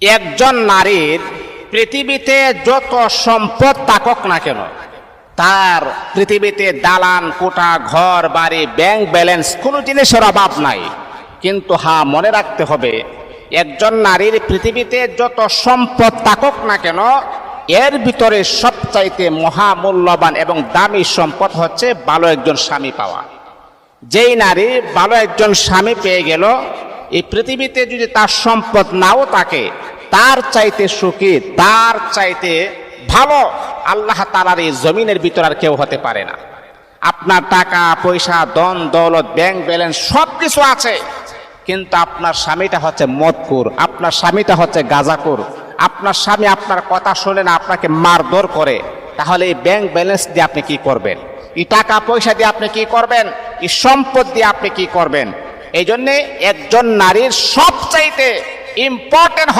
একজন নারীর পৃথিবীতে যত সম্পদ থাকুক না কেন, তার পৃথিবীতে দালান কোঠা, ঘর বাড়ি, ব্যাংক ব্যালেন্স কোনো জিনিসের অভাব নাই। কিন্তু হ্যাঁ, মনে রাখতে হবে, একজন নারীর পৃথিবীতে যত সম্পদ থাকুক না কেন, এর ভিতরে সবচাইতে মহামূল্যবান এবং দামি সম্পদ হচ্ছে ভালো একজন স্বামী পাওয়া। যেই নারী ভালো একজন স্বামী পেয়ে গেল, এই পৃথিবীতে যদি তার সম্পদ নাও থাকে, তার চাইতে সুখী, তার চাইতে ভালো আল্লাহ তাআলার এই জমিনের ভিতর আর কেউ হতে পারে না। আপনার টাকা পয়সা, ধন দৌলত, ব্যাংক ব্যালেন্স সব কিছু আছে, কিন্তু আপনার স্বামীটা হচ্ছে মদখোর, আপনার স্বামীটা হচ্ছে গাঁজাখোর, আপনার স্বামী আপনার কথা শোনে না, আপনাকে মারধর করে, তাহলে এই ব্যাংক ব্যালেন্স দিয়ে আপনি কি করবেন? এই টাকা পয়সা দিয়ে আপনি কি করবেন? এই সম্পদ দিয়ে আপনি কি করবেন? এই জন্যে একজন নারীর সবচাইতে ইম্পর্টেন্ট